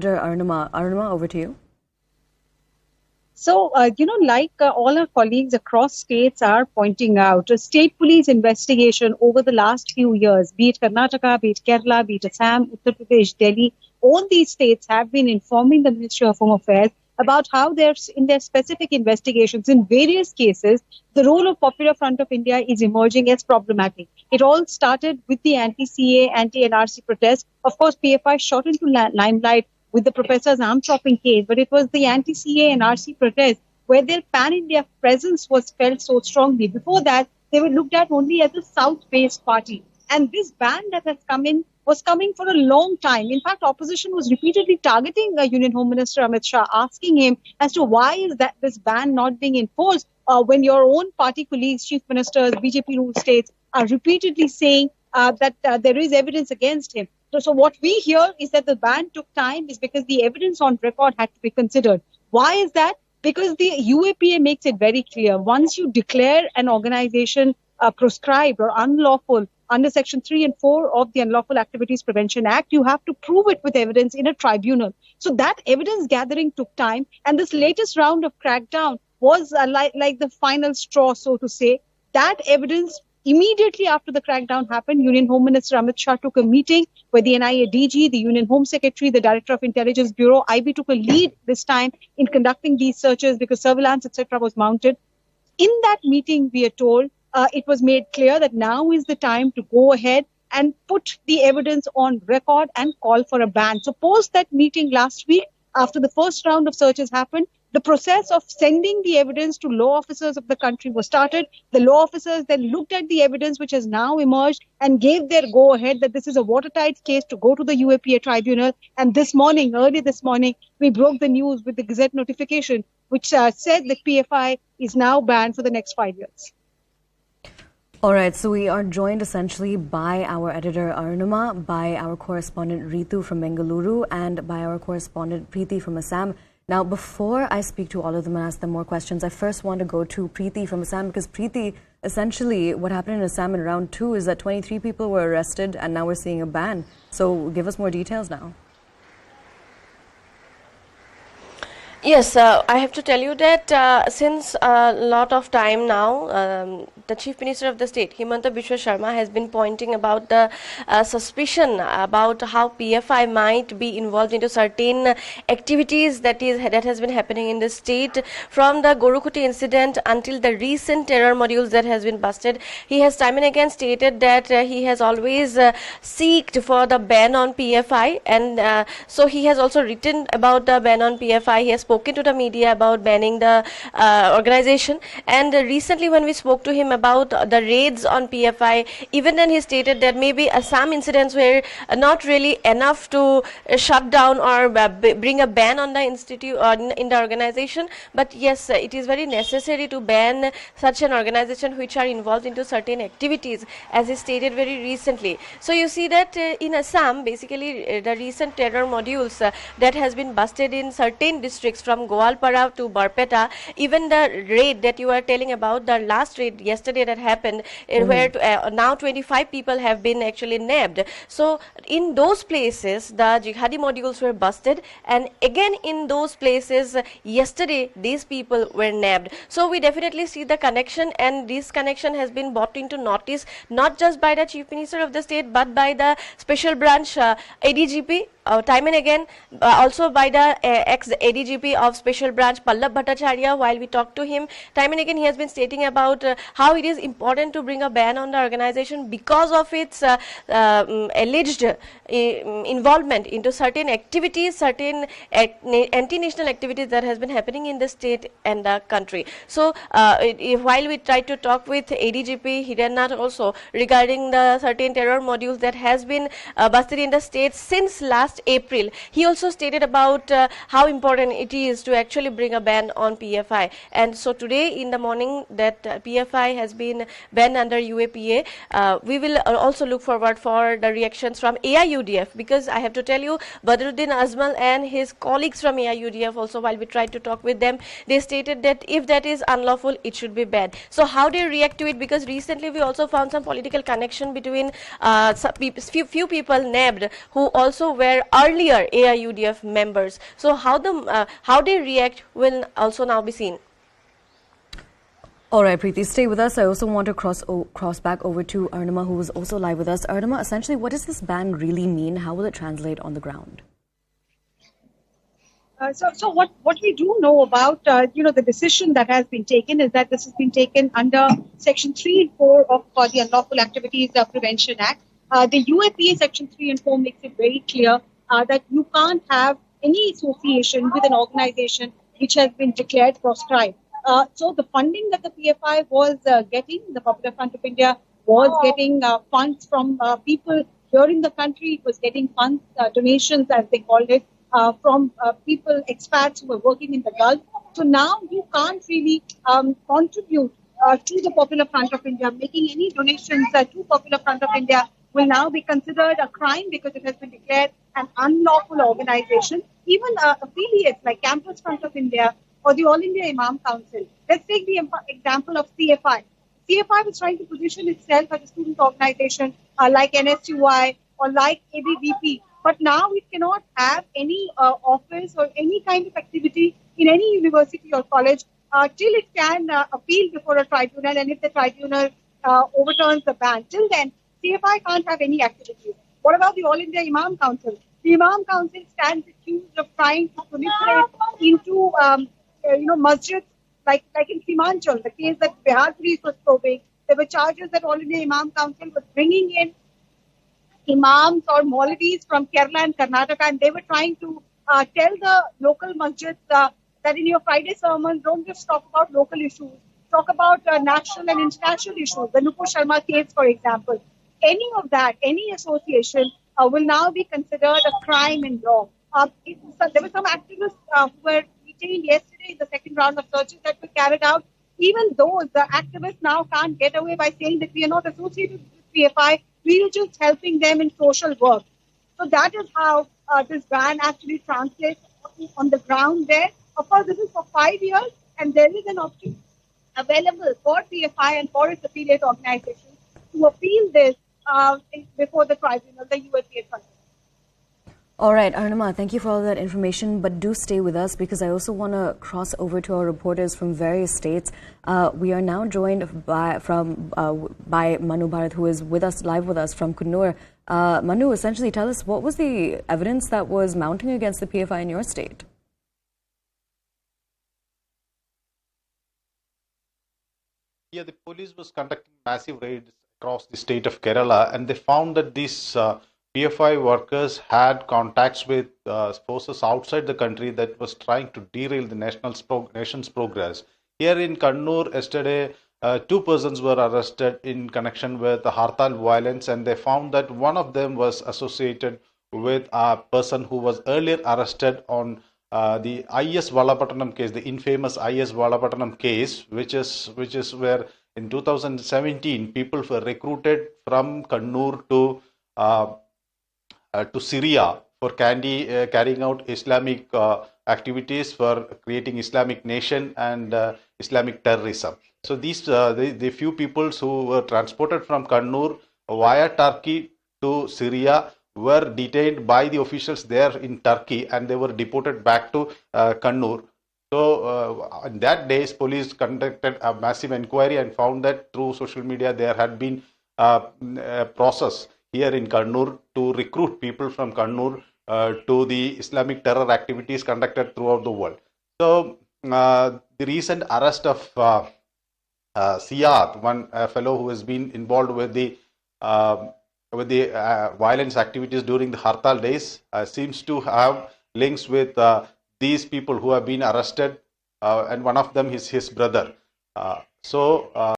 Arunima. Arunima, over to you. So, like all our colleagues across states are pointing out, a state police investigation over the last few years, be it Karnataka, be it Kerala, be it Assam, Uttar Pradesh, Delhi, all these states have been informing the Ministry of Home Affairs about how in their specific investigations, in various cases, the role of Popular Front of India is emerging as problematic. It all started with the anti-CAA, anti-NRC protest. Of course, PFI shot into limelight with the professor's arm chopping case, but it was the anti-CAA and RC protest where their pan-India presence was felt so strongly. Before that, they were looked at only as a South-based party. And this ban that has come in was coming for a long time. In fact, opposition was repeatedly targeting Union Home Minister Amit Shah, asking him as to why is that this ban not being enforced when your own party colleagues, chief ministers, BJP ruled states are repeatedly saying that there is evidence against him. So what we hear is that the ban took time is because the evidence on record had to be considered. Why is that? Because the UAPA makes it very clear. Once you declare an organization proscribed or unlawful under Section 3 and 4 of the Unlawful Activities Prevention Act, you have to prove it with evidence in a tribunal. So that evidence gathering took time. And this latest round of crackdown was like the final straw, so to say. That evidence, immediately after the crackdown happened, Union Home Minister Amit Shah took a meeting where the NIA DG, the Union Home Secretary, the Director of Intelligence Bureau, IB took a lead this time in conducting these searches because surveillance, etc., was mounted. In that meeting, we are told, it was made clear that now is the time to go ahead and put the evidence on record and call for a ban. So post that meeting last week, after the first round of searches happened, the process of sending the evidence to law officers of the country was started. The law officers then looked at the evidence which has now emerged and gave their go-ahead that this is a watertight case to go to the UAPA tribunal. And this morning, early this morning, we broke the news with the Gazette notification, which said that PFI is now banned for the next 5 years. All right, so we are joined essentially by our editor Arunima, by our correspondent Ritu from Bengaluru, and by our correspondent Preeti from Assam. Now, before I speak to all of them and ask them more questions, I first want to go to Preeti from Assam, because Preeti, essentially what happened in Assam in round 2 is that 23 people were arrested and now we're seeing a ban. So give us more details now. Yes, I have to tell you that since a lot of time now, the Chief Minister of the state, Himanta Biswa Sharma, has been pointing about the suspicion about how PFI might be involved into certain activities that has been happening in the state, from the Gorukuti incident until the recent terror modules that has been busted. He has time and again stated that he has always seeked for the ban on PFI, and so he has also written about the ban on PFI. He has spoken to the media about banning the organization, and recently when we spoke to him about the raids on PFI, even then he stated that maybe some incidents were not really enough to shut down or bring a ban on the institute or in the organization, but yes, it is very necessary to ban such an organization which are involved into certain activities, as he stated very recently. So you see that in Assam, basically the recent terror modules that has been busted in certain districts from Goalpara to Barpeta, even the raid that you are telling about, the last raid yesterday that happened, where now 25 people have been actually nabbed. So in those places, the jihadi modules were busted, and again in those places, yesterday these people were nabbed. So we definitely see the connection, and this connection has been brought into notice not just by the Chief Minister of the state, but by the Special Branch ADGP. Time and again, also by the ex-ADGP of Special Branch Pallab Bhattacharya. While we talked to him, time and again he has been stating about how it is important to bring a ban on the organization because of its alleged involvement into certain activities, certain anti-national activities that has been happening in the state and the country. So while we tried to talk with ADGP Hirannath also regarding the certain terror modules that has been busted in the state since last April, he also stated about how important it is to actually bring a ban on PFI. And so today in the morning that PFI has been banned under UAPA, we will also look forward for the reactions from AIUDF, because I have to tell you, Badruddin Azmal and his colleagues from AIUDF also, while we tried to talk with them, they stated that if that is unlawful, it should be banned. So how do you react to it? Because recently we also found some political connection between few people nabbed who also were earlier AIUDF members. So how they react will also now be seen. All right, Preeti, stay with us. I also want to cross back over to Arunima, who was also live with us. Arunima, essentially, what does this ban really mean? How will it translate on the ground? So what we do know about the decision that has been taken is that this has been taken under Section 3 and 4 of the Unlawful Activities Prevention Act. The UAPA Section 3 and 4 makes it very clear that you can't have any association with an organization which has been declared proscribed. So the funding that the PFI was getting, the Popular Front of India was getting funds from people here in the country. It was getting funds, donations as they called it, from people, expats who were working in the Gulf. So now you can't really contribute to the Popular Front of India. Making any donations to Popular Front of India will now be considered a crime because it has been declared an unlawful organization. Even affiliates like Campus Front of India or the All India Imam Council. Let's take the example of CFI. CFI was trying to position itself as a student organization like NSUI or like ABVP. But now it cannot have any office or any kind of activity in any university or college till it can appeal before a tribunal, and if the tribunal overturns the ban. Till then, CFI can't have any activities. What about the All India Imam Council? The Imam Council stands accused of trying to proliferate into masjids like in Simanchal, the case that Bihar police was probing. There were charges that All India Imam Council was bringing in imams or Maulvis from Kerala and Karnataka, and they were trying to tell the local masjids that in your Friday sermons, don't just talk about local issues, talk about national and international issues. The Nupur Sharma case, for example. Any of that, any association will now be considered a crime in law. There were some activists who were detained yesterday in the second round of searches that were carried out. Even those, the activists now can't get away by saying that we are not associated with PFI. We are just helping them in social work. So that is how this ban actually translates on the ground there. Of course, this is for 5 years, and there is an option available for PFI and for its affiliate organizations to appeal this before the tribunal, the UAPA tribunal. All right, Arunima, thank you for all that information, but do stay with us because I also want to cross over to our reporters from various states. We are now joined by Manu Bharat, who is with us, live with us from Kannur. Manu, essentially tell us, what was the evidence that was mounting against the PFI in your state? Yeah, the police was conducting massive raids across the state of Kerala, and they found that these PFI workers had contacts with forces outside the country that was trying to derail the nation's progress. Here in Kannur, yesterday, 2 persons were arrested in connection with the Hartal violence, and they found that one of them was associated with a person who was earlier arrested on the IS Valapattanam case, the infamous IS Valapattanam case, which is where in 2017 people were recruited from Kannur to Syria for carrying out Islamic activities for creating Islamic nation and Islamic terrorism. So these the few people who were transported from Kannur via Turkey to Syria were detained by the officials there in Turkey, and they were deported back to Kannur. So on that day, police conducted a massive inquiry and found that through social media there had been a process here in Kannur to recruit people from Kannur to the Islamic terror activities conducted throughout the world. So the recent arrest of Siad, one fellow who has been involved with the violence activities during the Hartal days, seems to have links with these people who have been arrested, and one of them is his brother. So